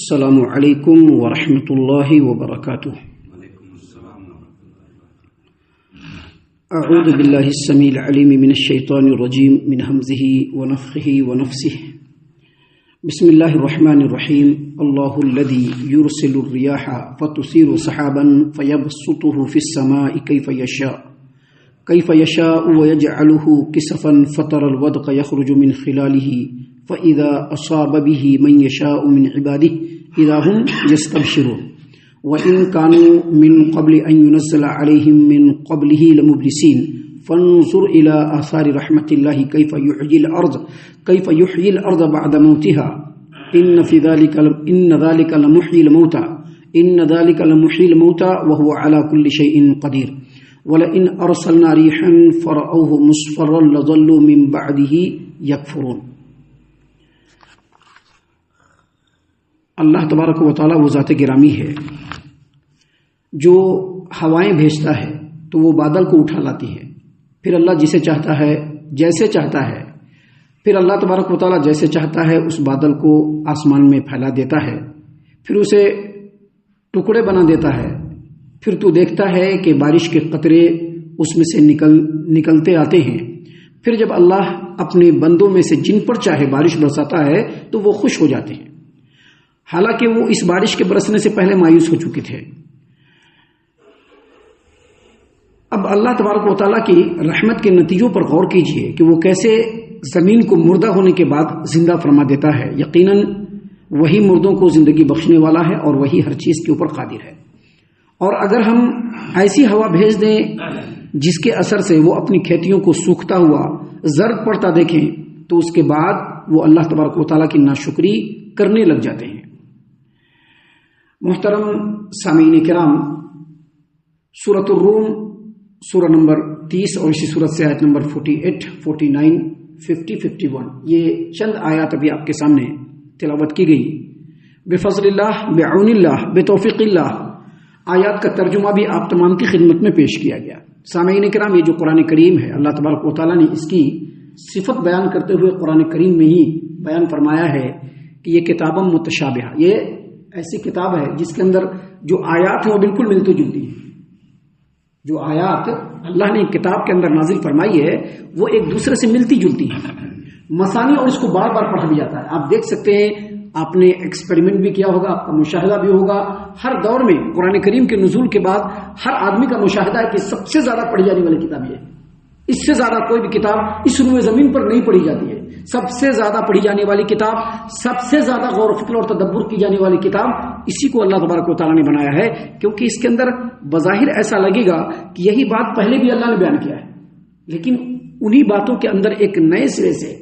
السلام علیکم ورحمۃ اللہ وبرکاتہ۔ اعوذ باللہ السمیع العلیم من الشیطان الرجیم من ہمزہ ونفخہ ونفثہ۔ بسم اللہ الرحمن الرحیم۔ اللہ الذی یرسل الریاح فتثیر سحابا فیبسطہ فی السماء کیف یشاء ویجعلہ کسفا فتری الودق یخرج من خلالہ فإذا أصاب به من يشاء من عباده إذا هم يستبشرون وإن كانوا من قبل أن ينزل عليهم من قبله لمبلسين فانظر إلى آثار رحمة الله كيف يحيي الأرض بعد موتها إن ذلك لمحيي الموتى وهو على كل شيء قدير ولئن أرسلنا ريحا فرأوه مصفرا لظلوا من بعده يكفرون۔ اللہ تبارک و تعالیٰ وہ ذات گرامی ہے جو ہوائیں بھیجتا ہے تو وہ بادل کو اٹھا لاتی ہے، پھر اللہ جسے چاہتا ہے جیسے چاہتا ہے، پھر اللہ تبارک و تعالیٰ جیسے چاہتا ہے اس بادل کو آسمان میں پھیلا دیتا ہے، پھر اسے ٹکڑے بنا دیتا ہے، پھر تو دیکھتا ہے کہ بارش کے قطرے اس میں سے نکلتے آتے ہیں، پھر جب اللہ اپنے بندوں میں سے جن پر چاہے بارش برساتا ہے تو وہ خوش ہو جاتے ہیں، حالانکہ وہ اس بارش کے برسنے سے پہلے مایوس ہو چکے تھے۔ اب اللہ تبارک و تعالیٰ کی رحمت کے نتیجوں پر غور کیجئے کہ وہ کیسے زمین کو مردہ ہونے کے بعد زندہ فرما دیتا ہے۔ یقیناً وہی مردوں کو زندگی بخشنے والا ہے اور وہی ہر چیز کے اوپر قادر ہے۔ اور اگر ہم ایسی ہوا بھیج دیں جس کے اثر سے وہ اپنی کھیتیوں کو سوکھتا ہوا زرد پڑتا دیکھیں تو اس کے بعد وہ اللہ تبارک و تعالیٰ کی ناشکری کرنے لگ جاتے ہیں۔ محترم سامعین کرام، سورۃ الروم سورہ نمبر 30 اور اسی سورت سے آیت نمبر 48، 49، 50، 51 یہ چند آیات ابھی آپ کے سامنے تلاوت کی گئی۔ بفضل اللہ، بعون اللہ، بتوفیق اللہ، آیات کا ترجمہ بھی آپ تمام کی خدمت میں پیش کیا گیا۔ سامعین کرام، یہ جو قرآن کریم ہے اللہ تبارک و تعالیٰ نے اس کی صفت بیان کرتے ہوئے قرآن کریم میں ہی بیان فرمایا ہے کہ یہ کتاب متشابہہ، یہ ایسی کتاب ہے جس کے اندر جو آیات ہیں وہ بالکل ملتی جلتی ہیں۔ جو آیات اللہ نے کتاب کے اندر نازل فرمائی ہے وہ ایک دوسرے سے ملتی جلتی ہیں، مثانی، اور اس کو بار بار پڑھا بھی جاتا ہے۔ آپ دیکھ سکتے ہیں، آپ نے ایکسپیریمنٹ بھی کیا ہوگا، آپ کا مشاہدہ بھی ہوگا، ہر دور میں قرآن کریم کے نزول کے بعد ہر آدمی کا مشاہدہ ہے کہ سب سے زیادہ پڑھی جانے والی کتاب یہ ہے، اس سے زیادہ کوئی بھی کتاب اس روئے زمین پر نہیں پڑھی جاتی ہے۔ سب سے زیادہ پڑھی جانے والی کتاب، سب سے زیادہ غور و فکر اور تدبر کی جانے والی کتاب، اسی کو اللہ تبارک و تعالیٰ نے بنایا ہے، کیونکہ اس کے اندر بظاہر ایسا لگے گا کہ یہی بات پہلے بھی اللہ نے بیان کیا ہے، لیکن انہی باتوں کے اندر ایک نئے سرے سے،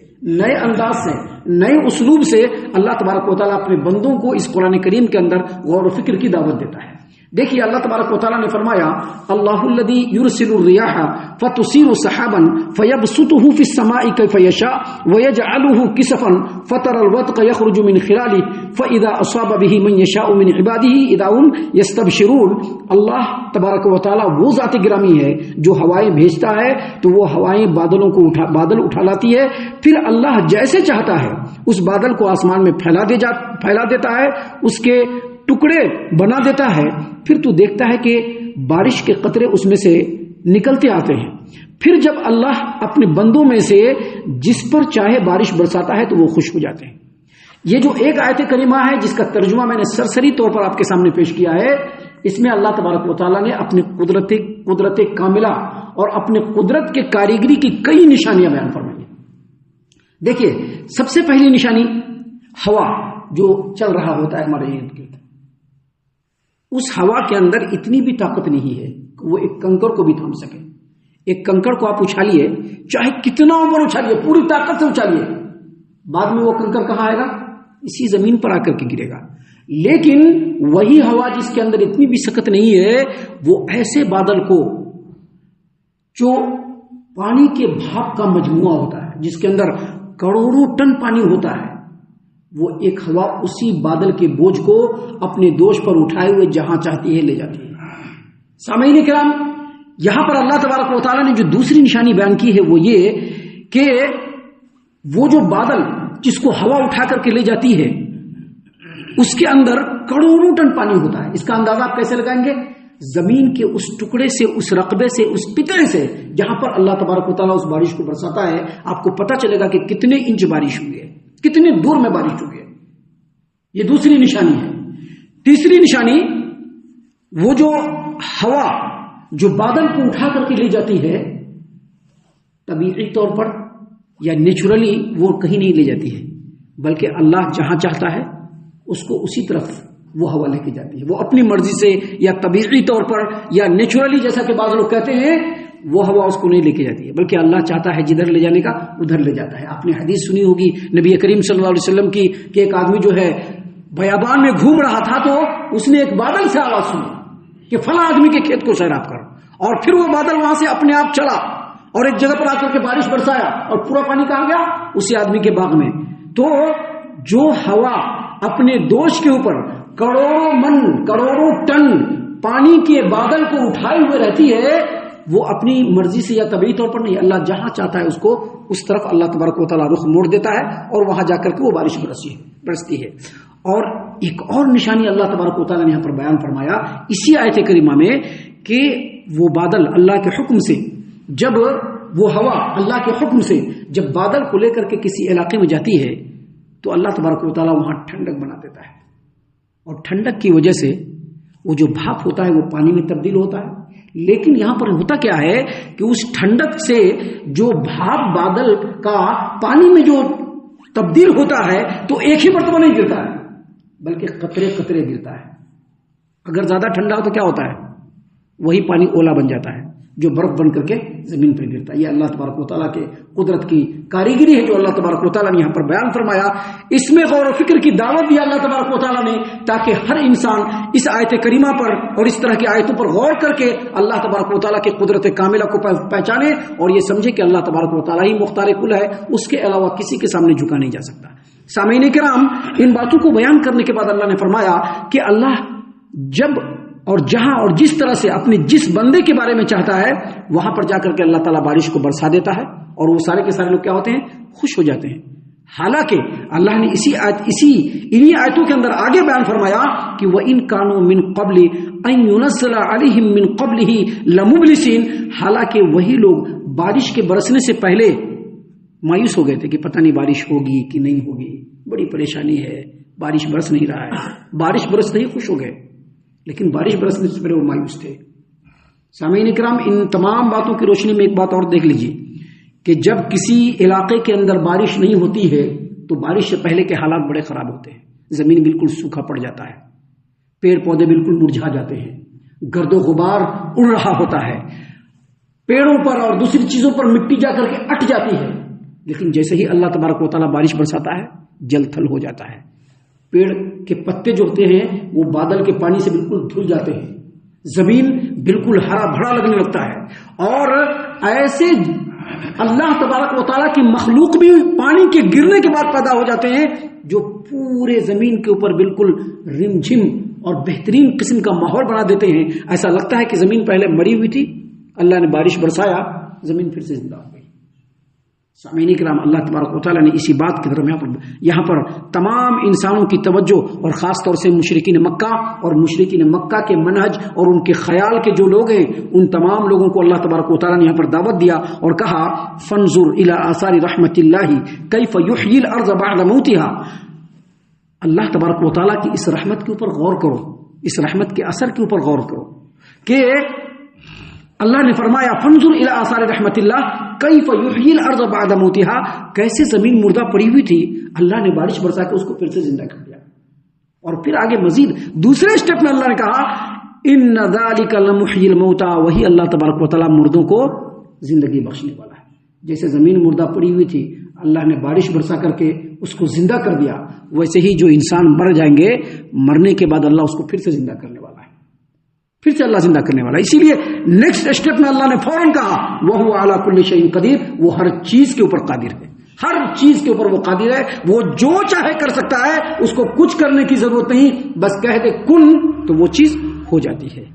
نئے انداز سے، نئے اسلوب سے اللہ تبارک و تعالیٰ اپنے بندوں کو اس قرآن کریم کے اندر غور و فکر کی دعوت دیتا ہے۔ دیکھیے اللہ تبارک و تعالیٰ نے فرمایا، اللہ الذی یرسل الریاح فتثیر سحابا فیبسطہ فی السماء کیف یشاء ویجعلہ کسفا فتری الودق یخرج من خلالہ فاذا اصاب به من یشاء من عبادہ اذا هم یستبشرون۔ اللہ تبارک و تعالیٰ وہ ذات گرامی ہے جو ہوائیں بھیجتا ہے تو وہ ہوائیں بادل اٹھا لاتی ہے، پھر اللہ جیسے چاہتا ہے اس بادل کو آسمان میں پھیلا دیتا ہے، اس کے ٹکڑے بنا دیتا ہے، پھر تو دیکھتا ہے کہ بارش کے قطرے اس میں سے نکلتے آتے ہیں، پھر جب اللہ اپنے بندوں میں سے جس پر چاہے بارش برساتا ہے تو وہ خوش ہو جاتے ہیں۔ یہ جو ایک آیت کریمہ ہے جس کا ترجمہ میں نے سرسری طور پر آپ کے سامنے پیش کیا ہے، اس میں اللہ تبارک و تعالیٰ نے اپنی قدرت کاملہ اور اپنے قدرت کے کاریگری کی کئی نشانیاں بیان فرمائی ہیں۔ دیکھیے، سب سے پہلی نشانی ہوا جو چل رہا ہوتا ہے ہمارے ارد گرد، اس ہوا کے اندر اتنی بھی طاقت نہیں ہے کہ وہ ایک کنکر کو بھی تھام سکے۔ ایک کنکر کو آپ اچھالیے، چاہے کتنا اوپر اچھالیے، پوری طاقت سے اچھالیے، بعد میں وہ کنکر کہاں آئے گا؟ اسی زمین پر آ کر کے گرے گا۔ لیکن وہی ہوا جس کے اندر اتنی بھی سخت نہیں ہے، وہ ایسے بادل کو جو پانی کے بھاپ کا مجموعہ ہوتا ہے، جس کے اندر کروڑوں ٹن پانی ہوتا ہے، وہ ایک ہوا اسی بادل کے بوجھ کو اپنے دوش پر اٹھائے ہوئے جہاں چاہتی ہے لے جاتی ہے۔ سامعین کرام، یہاں پر اللہ تبارک و تعالیٰ نے جو دوسری نشانی بیان کی ہے وہ یہ کہ وہ جو بادل جس کو ہوا اٹھا کر کے لے جاتی ہے اس کے اندر کروڑوں ٹن پانی ہوتا ہے. اس کا اندازہ آپ کیسے لگائیں گے؟ زمین کے اس ٹکڑے سے، اس رقبے سے، اس قطرے سے جہاں پر اللہ تبارک و تعالیٰ اس بارش کو برساتا ہے، آپ کو پتہ چلے گا کہ کتنے انچ بارش ہوئی ہے، کتنے دور میں بارش ہوئی ہے. یہ دوسری نشانی ہے. تیسری نشانی، وہ جو ہوا جو بادل کو اٹھا کر کے لے جاتی ہے، طبیعی طور پر یا نیچرلی وہ کہیں نہیں لے جاتی ہے، بلکہ اللہ جہاں چاہتا ہے اس کو اسی طرف وہ ہوا لے کے جاتی ہے. وہ اپنی مرضی سے یا طبیعی طور پر یا نیچرلی، جیسا کہ بعض لوگ کہتے ہیں، وہ ہوا اس کو نہیں لے کے جاتی ہے، بلکہ اللہ چاہتا ہے جدھر لے جانے کا ادھر لے جاتا ہے. آپ نے حدیث سنی ہوگی نبی کریم صلی اللہ علیہ وسلم کی کہ ایک آدمی جو ہے بیابان میں گھوم رہا تھا تو اس نے ایک بادل سے آواز سنی کہ فلاں آدمی کے کھیت کو سیراب کر، اور پھر وہ بادل وہاں سے اپنے آپ چلا اور ایک جگہ پر آ کر کے بارش برسایا، اور پورا پانی کہاں گیا؟ اسی آدمی کے باغ میں. تو جو ہوا اپنے دوش کے اوپر کروڑوں من، کروڑوں ٹن پانی کے بادل کو اٹھائے ہوئے رہتی ہے، وہ اپنی مرضی سے یا طبیعی طور پر نہیں، اللہ جہاں چاہتا ہے اس کو اس طرف اللہ تبارک و تعالیٰ رخ موڑ دیتا ہے اور وہاں جا کر کے وہ بارش برستی ہے. اور ایک اور نشانی اللہ تبارک و تعالیٰ نے یہاں پر بیان فرمایا اسی آیت کریمہ میں کہ وہ بادل اللہ کے حکم سے، جب وہ ہوا اللہ کے حکم سے جب بادل کو لے کر کے کسی علاقے میں جاتی ہے تو اللہ تبارک و تعالیٰ وہاں ٹھنڈک بنا دیتا ہے، اور ٹھنڈک کی وجہ سے وہ جو بھاپ ہوتا ہے وہ پانی میں تبدیل ہوتا ہے. لیکن یہاں پر ہوتا کیا ہے کہ اس ٹھنڈک سے جو بھاپ بادل کا پانی میں جو تبدیل ہوتا ہے تو ایک ہی مرتبہ نہیں گرتا ہے، بلکہ قطرے قطرے گرتا ہے. اگر زیادہ ٹھنڈا ہو تو کیا ہوتا ہے؟ وہی پانی اولا بن جاتا ہے جو برف بن کر کے زمین پر گرتا ہے. یہ اللہ تبارک و تعالیٰ کے قدرت کی کاریگری ہے جو اللہ تبارک و تعالیٰ نے یہاں پر بیان فرمایا. اس میں غور و فکر کی دعوت دی اللہ تبارک و تعالیٰ نے تاکہ ہر انسان اس آیت کریمہ پر اور اس طرح کی آیتوں پر غور کر کے اللہ تبارک و تعالیٰ کی قدرت کاملہ کو پہچانے اور یہ سمجھے کہ اللہ تبارک و تعالیٰ ہی مختار کل ہے، اس کے علاوہ کسی کے سامنے جھکا نہیں جا سکتا. سامعین کرام، ان باتوں کو بیان کرنے کے بعد اللہ نے فرمایا کہ اللہ جب اور جہاں اور جس طرح سے اپنے جس بندے کے بارے میں چاہتا ہے وہاں پر جا کر کے اللہ تعالیٰ بارش کو برسا دیتا ہے، اور وہ سارے کے سارے لوگ کیا ہوتے ہیں؟ خوش ہو جاتے ہیں. حالانکہ اللہ نے انہی آیتوں کے اندر آگے بیان فرمایا کہ وَإِن كَانُوا مِن قَبْلِ أَن يُنَزَّلَ عَلَيْهِم مِّن قَبْلِهِ لَمُبْلِسِينَ. حالانکہ وہی لوگ بارش کے برسنے سے پہلے مایوس ہو گئے تھے کہ پتہ نہیں بارش ہوگی کہ نہیں ہوگی، بڑی پریشانی ہے، بارش برس نہیں رہا ہے. بارش برس نہیں، خوش ہو گئے، لیکن بارش برسنے سے پہلے وہ مایوس تھے. سامعین کرام، ان تمام باتوں کی روشنی میں ایک بات اور دیکھ لیجیے کہ جب کسی علاقے کے اندر بارش نہیں ہوتی ہے تو بارش سے پہلے کے حالات بڑے خراب ہوتے ہیں. زمین بالکل سوکھا پڑ جاتا ہے، پیڑ پودے بالکل مرجھا جاتے ہیں، گرد و غبار اڑ رہا ہوتا ہے، پیڑوں پر اور دوسری چیزوں پر مٹی جا کر کے اٹ جاتی ہے. لیکن جیسے ہی اللہ تبارک و تعالیٰ بارش برساتا ہے جل تھل ہو جاتا ہے. پیڑ کے پتے جو ہوتے ہیں وہ بادل کے پانی سے بالکل دھل جاتے ہیں، زمین بالکل ہرا بھرا لگنے لگتا ہے. اور ایسے اللہ تبارک و تعالیٰ کی مخلوق بھی پانی کے گرنے کے بعد پیدا ہو جاتے ہیں جو پورے زمین کے اوپر بالکل رم جھم اور بہترین قسم کا ماحول بنا دیتے ہیں. ایسا لگتا ہے کہ زمین پہلے مری ہوئی تھی، اللہ نے بارش برسایا، زمین پھر سے زندہ ہو گئی. سامعین کرام، اللہ تبارک و تعالیٰ نے اسی بات کی طرف یہاں پر تمام انسانوں کی توجہ اور خاص طور سے مشرکین مکہ اور مشرکین مکہ کے منہج اور ان کے خیال کے جو لوگ ہیں ان تمام لوگوں کو اللہ تبارک و تعالیٰ نے یہاں پر دعوت دیا اور کہا فانظر الی آثار رحمت اللہ کیف یحیی الارض بعد موتها. اللہ تبارک و تعالیٰ کی اس رحمت کے اوپر غور کرو، اس رحمت کے اثر کے اوپر غور کرو کہ اللہ نے فرمایا فانظر الی آثار رحمت اللہ کیف یحیی الارض بعد موتها، کیسے زمین مردہ پڑی ہوئی تھی اللہ نے بارش برسا کے اس کو پھر سے زندہ کر دیا. اور پھر آگے مزید دوسرے اسٹیپ میں اللہ نے کہا ان ذلک لمحیی الموتى، وہی اللہ تبارک و تعالیٰ مردوں کو زندگی بخشنے والا ہے. جیسے زمین مردہ پڑی ہوئی تھی اللہ نے بارش برسا کر کے اس کو زندہ کر دیا، ویسے ہی جو انسان مر جائیں گے مرنے کے بعد اللہ اس کو پھر سے زندہ کرنے والا ہے، پھر سے اللہ زندہ کرنے والا ہے. اسی لیے نیکسٹ اسٹیپ میں اللہ نے فوراً کہا وَهُوَ عَلَى كُلِّ شَيْءٍ قَدِيرٌ، وہ ہر چیز کے اوپر قادر ہے، ہر چیز کے اوپر وہ قادر ہے، وہ جو چاہے کر سکتا ہے، اس کو کچھ کرنے کی ضرورت نہیں، بس کہہ دے کن تو وہ چیز ہو جاتی ہے.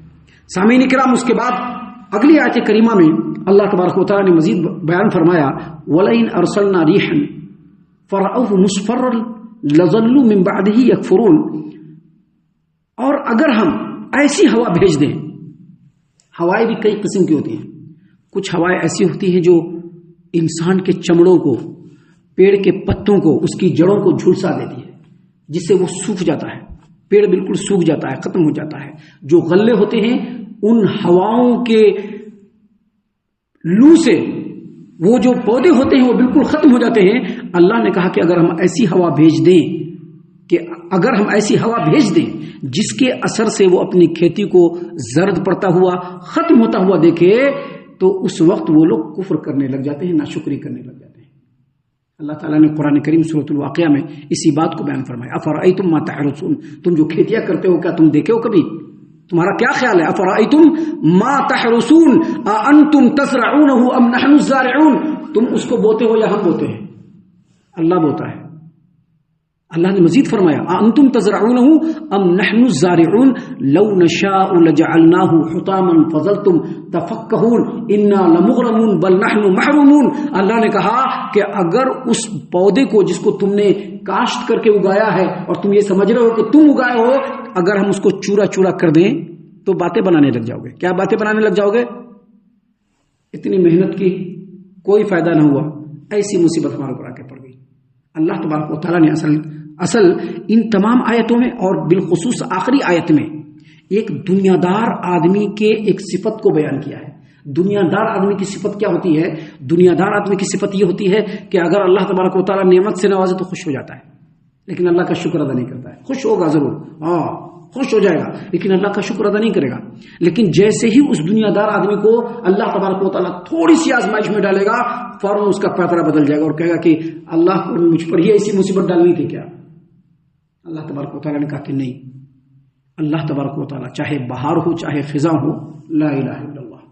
سامعین کرام، اس کے بعد اگلی آیت کریمہ میں اللہ تبارک و تعالیٰ نے مزید بیان فرمایا وَلَئِنْ أَرْسَلْنَا رِيحًا فَرَأَوْهُ مُصْفَرًّا لظلوا من بعده يكفرون. اور اگر ہم ایسی ہوا بھیج دیں، ہوائیں بھی کئی قسم کی ہوتی ہیں. کچھ ہوائیں ایسی ہوتی ہیں جو انسان کے چمڑوں کو، پیڑ کے پتوں کو، اس کی جڑوں کو جھلسا دیتی ہے، جس سے وہ سوکھ جاتا ہے، پیڑ بالکل سوکھ جاتا ہے، ختم ہو جاتا ہے. جو غلے ہوتے ہیں ان ہواؤں کے لو سے وہ جو پودے ہوتے ہیں وہ بالکل ختم ہو جاتے ہیں. اللہ نے کہا کہ اگر ہم ایسی ہوا بھیج دیں، کہ اگر ہم ایسی ہوا بھیج دیں جس کے اثر سے وہ اپنی کھیتی کو زرد پڑتا ہوا، ختم ہوتا ہوا دیکھے، تو اس وقت وہ لوگ کفر کرنے لگ جاتے ہیں، ناشکری کرنے لگ جاتے ہیں. اللہ تعالیٰ نے قرآن کریم سورۃ الواقعہ میں اسی بات کو بیان فرمایا. افرأیتم ما تحرثون، تم جو کھیتیاں کرتے ہو کیا تم دیکھے ہو کبھی؟ تمہارا کیا خیال ہے؟ افرأیتم ما تحرثون اانتم تزرعونه ام نحن الزارعون، تم اس کو بوتے ہو یا ہم بوتے ہیں؟ اللہ بوتا ہے. اللہ نے مزید فرمایا انتم تزرعونه ام نحن الزارعون لو نشاء لجعلناه حطاما فظلتم تفكهون انا لمغرمون بل نحن محرومون. اللہ نے کہا کہ اگر اس پودے کو جس کو تم نے کاشت کر کے اگایا ہے اور تم یہ سمجھ رہے ہو کہ تم اگائے ہو، اگر ہم اس کو چورا چورا کر دیں تو باتیں بنانے لگ جاؤ گے. کیا باتیں بنانے لگ جاؤ گے؟ اتنی محنت کی کوئی فائدہ نہ ہوا، ایسی مصیبت ہمارے اوپر آ کے پڑ گئی. اللہ تبارک و تعالیٰ نے اصل ان تمام آیتوں میں اور بالخصوص آخری آیت میں ایک دنیا دار آدمی کے ایک صفت کو بیان کیا ہے. دنیا دار آدمی کی صفت کیا ہوتی ہے؟ دنیا دار آدمی کی صفت یہ ہوتی ہے کہ اگر اللہ تبارک و تعالیٰ نعمت سے نوازے تو خوش ہو جاتا ہے، لیکن اللہ کا شکر ادا نہیں کرتا ہے. خوش ہوگا ضرور، خوش ہو جائے گا، لیکن اللہ کا شکر ادا نہیں کرے گا. لیکن جیسے ہی اس دنیا دار آدمی کو اللہ تبارک و تعالیٰ تھوڑی سی آزمائش میں ڈالے گا، فوراً اس کا پیترا بدل جائے گا اور کہے گا کہ اللہ کو مجھ پر ہی ایسی مصیبت ڈالنی تھی کیا؟ اللہ تبارک و تعالیٰ نے کہا کہ نہیں. اللہ تبارک و تعالیٰ چاہے بہار ہو چاہے فضا ہو، لا الہ الا اللہ،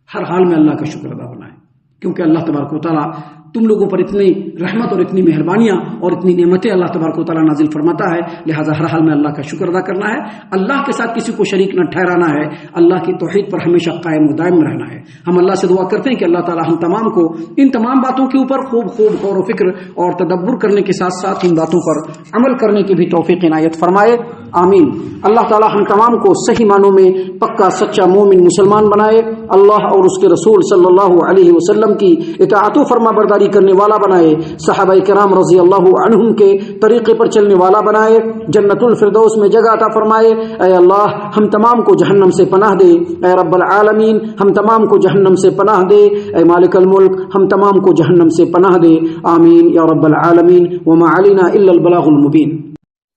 ہر حال میں اللہ کا شکر ادا ہونا ہے. کیونکہ اللہ تبارک و تعالیٰ تم لوگوں پر اتنی رحمت اور اتنی مہربانیاں اور اتنی نعمتیں اللہ تبارک و تعالیٰ نازل فرماتا ہے، لہٰذا ہر حال میں اللہ کا شکر ادا کرنا ہے. اللہ کے ساتھ کسی کو شریک نہ ٹھہرانا ہے، اللہ کی توحید پر ہمیشہ قائم و دائم رہنا ہے. ہم اللہ سے دعا کرتے ہیں کہ اللہ تعالیٰ ہم تمام کو ان تمام باتوں کے اوپر خوب غور و فکر اور تدبر کرنے کے ساتھ ساتھ ان باتوں پر عمل کرنے کی بھی توفیق عنایت فرمائے. آمین. اللہ تعالیٰ ہم تمام کو صحیح معنوں میں پکا سچا مومن مسلمان بنائے، اللہ اور اس کے رسول صلی اللہ علیہ وسلم کی اطاعت و فرما برداری کرنے والا بنائے، صحابہ کرام رضی اللہ عنہم کے طریقے پر چلنے والا بنائے، جنت الفردوس میں جگہ عطا فرمائے. اے اللہ ہم تمام کو جہنم سے پناہ دے. اے رب العالمین ہم تمام کو جہنم سے پناہ دے. اے مالک الملک ہم تمام کو جہنم سے پناہ دے. آمین یا رب العالمین. وما علینا الا البلاغ المبین.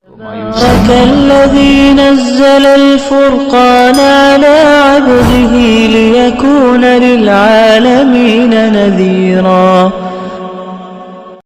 تبارك الذي نزل الفرقان على عبده ليكون للعالمين نذيرا.